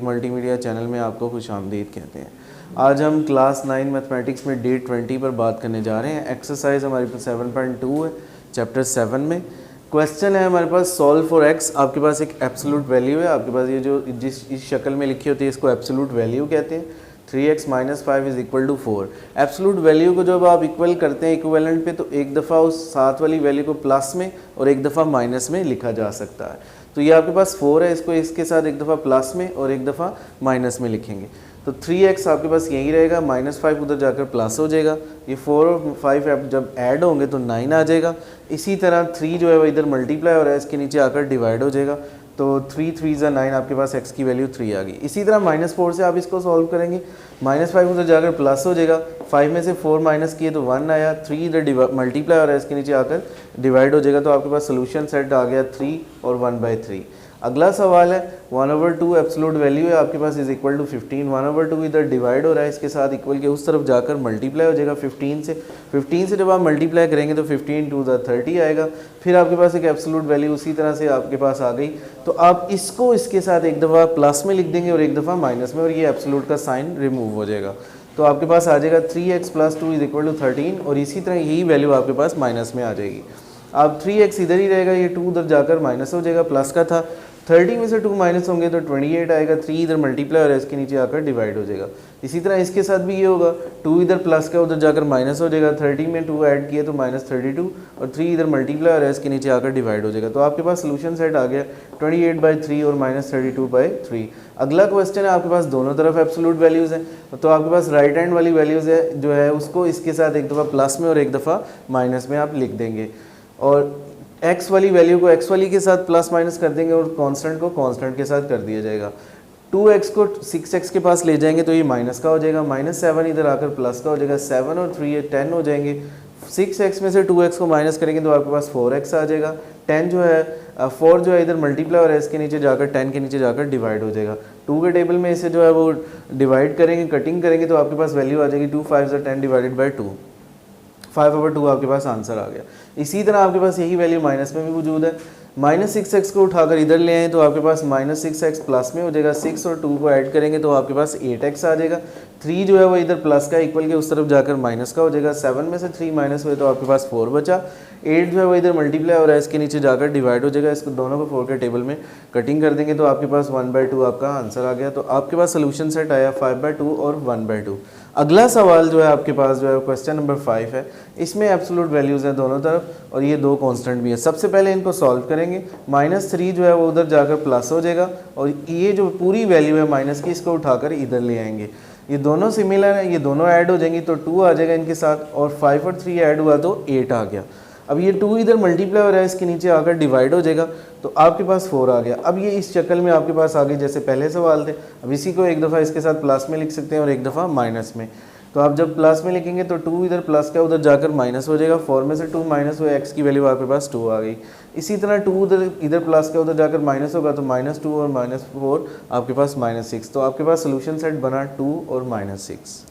Arabic multimedia channel में आपको खुशामदीद कहते हैं। आज हम क्लास 9 मैथमेटिक्स में डे 20 पर बात करने जा रहे हैं। एक्सरसाइज हमारे पास 7.2 है चैप्टर 7 में। क्वेश्चन है हमारे पास सॉल्व फॉर एक्स। आपके पास एक एब्सोल्यूट वैल्यू है, आपके पास ये जो जिस इस शक्ल में लिखी होती है इसको एब्सोल्यूट वैल्यू कहते हैं। 3x - 5 is equal to 4। Absolute value को जब आप इक्वल करते हैं इक्विवेलेंट पे, तो एक दफ़ा उस साथ वाली वैल्यू को प्लस में और एक दफ़ा माइनस में लिखा जा सकता है। तो ये आपके पास 4 है, इसको इसके साथ एक दफ़ा प्लस में और एक दफ़ा माइनस में लिखेंगे। तो 3x आपके पास यही रहेगा, -5 उधर जाकर प्लस हो जाएगा। ये 4 और 5 जब ऐड होंगे तो 9 आ जाएगा। इसी तरह 3 जो है वो इधर मल्टीप्लाई हो रहा है, इसके नीचे आकर डिवाइड हो जाएगा। तो 3 3 9, आपके पास x की वैल्यू 3 आ गई। इसी तरह -4 से आप इसको सॉल्व करेंगे। -5 उधर जाकर प्लस हो जाएगा, 5 में से 4 माइनस किए तो 1 आया। 3 इधर मल्टीप्लाई हो रहा है, इसके नीचे आकर डिवाइड हो जाएगा। तो आपके पास सोल्यूशन सेट आ गया 3 और 1/3। अगला सवाल है 1/2 एब्सोल्यूट वैल्यू है आपके पास इज इक्वल टू 15। 1/2 इधर डिवाइड हो रहा है, इसके साथ इक्वल के उस तरफ जाकर मल्टीप्लाई हो जाएगा 15 से जब आप मल्टीप्लाई करेंगे तो 15 2 30 आएगा। फिर आपके पास एक एब्सोल्यूट वैल्यू उसी तरह से आपके पास आ गई। तो आप इसको इसके साथ एक दफ़ा प्लस में लिख देंगे और एक दफ़ा माइनस में, और ये एब्सोल्यूट का साइन रिमूव हो जाएगा। तो आपके पास आ जाएगा 3x + 2 इज इक्वल टू 13, और इसी तरह यही वैल्यू आपके पास माइनस में आ जाएगी। अब 3x इधर ही रहेगा, ये 2 उधर जाकर माइनस हो जाएगा, प्लस का था। 30 में से 2 माइनस होंगे तो 28 आएगा। 3 इधर मल्टीप्लाई हो रहा है, इसके नीचे आकर डिवाइड हो जाएगा। इसी तरह इसके साथ भी ये होगा, 2 इधर प्लस का उधर जाकर माइनस हो जाएगा। 30 में 2 ऐड किए तो -32, और 3 इधर मल्टीप्लाई हो रहा है, इसके नीचे आकर डिवाइड हो जाएगा। तो आपके पास सोल्यूशन सेट आ गया 28/3 और -32/3। अगला क्वेश्चन है, आपके पास दोनों तरफ एब्सोल्यूट वैल्यूज़ हैं, तो आपके पास राइट हैंड वाली वैल्यूज़ है जो है उसको इसके साथ एक दफ़ा प्लस में और एक दफ़ा माइनस में आप लिख देंगे, और x वाली वैल्यू को x वाली के साथ प्लस माइनस कर देंगे और कांस्टेंट को कांस्टेंट के साथ कर दिया जाएगा। 2x को 6x के पास ले जाएंगे तो ये माइनस का हो जाएगा। -7 इधर आकर प्लस का हो जाएगा। 7 और 3 ये 10 हो जाएंगे। 6x में से 2x को माइनस करेंगे तो आपके पास 4x आ जाएगा। 10 जो है 4 जो है इधर मल्टीप्लाई हो रहा है, इसके नीचे जाकर 10 के नीचे जाकर डिवाइड हो जाएगा। 2 के टेबल में इसे जो है वो डिवाइड करेंगे, कटिंग करेंगे तो आपके पास वैल्यू आ जाएगी 2 5 10 डिवाइडेड बाई 2। 5/2 आपके पास आंसर आ गया। इसी तरह आपके पास यही वैल्यू माइनस में भी मौजूद है। -6x को उठाकर इधर ले आए तो आपके पास -6x प्लस में हो जाएगा। 6 और 2 को ऐड करेंगे तो आपके पास 8x आ जाएगा। 3 जो है वो इधर प्लस का इक्वल के उस तरफ जाकर माइनस का हो जाएगा। 7 में से 3 माइनस हुए तो आपके पास 4 बचा। 8 जो है वो इधर मल्टीप्लाई हो रहा है, इसके नीचे जाकर डिवाइड हो जाएगा। इसको दोनों को 4 के टेबल में कटिंग कर देंगे तो आपके पास 1/2 आपका आंसर आ गया। तो आपके पास सोल्यूशन सेट आया 5/2 और 1/2। अगला सवाल जो है आपके पास जो है क्वेश्चन नंबर 5 है। इसमें एब्सोल्यूट वैल्यूज़ हैं दोनों तरफ और ये 2 कांस्टेंट भी है। सबसे पहले इनको सॉल्व करेंगे। -3 जो है वो उधर जाकर प्लस हो जाएगा, और ये जो पूरी वैल्यू है माइनस की, इसको उठाकर इधर ले आएंगे। ये दोनों सिमिलर हैं, ये दोनों ऐड हो जाएंगी तो 2 आ जाएगा इनके साथ, और 5 और 3 ऐड हुआ तो 8 आ गया। अब ये 2 इधर मल्टीप्लाई हो रहा है, इसके नीचे आकर डिवाइड हो जाएगा तो आपके पास 4 आ गया। अब ये इस शक्ल में आपके पास आ गई जैसे पहले सवाल थे। अब इसी को एक दफ़ा इसके साथ प्लस में लिख सकते हैं और एक दफ़ा माइनस में। तो आप जब प्लस में लिखेंगे तो 2 इधर प्लस का उधर जाकर माइनस हो जाएगा। 4 में से 2 माइनस हुए, x की वैल्यू आपके पास 2 आ गई। इसी तरह 2 इधर प्लस का उधर जाकर माइनस होगा तो -2 और -4 आपके पास -6। तो आपके पास सोल्यूशन सेट बना 2 और -6।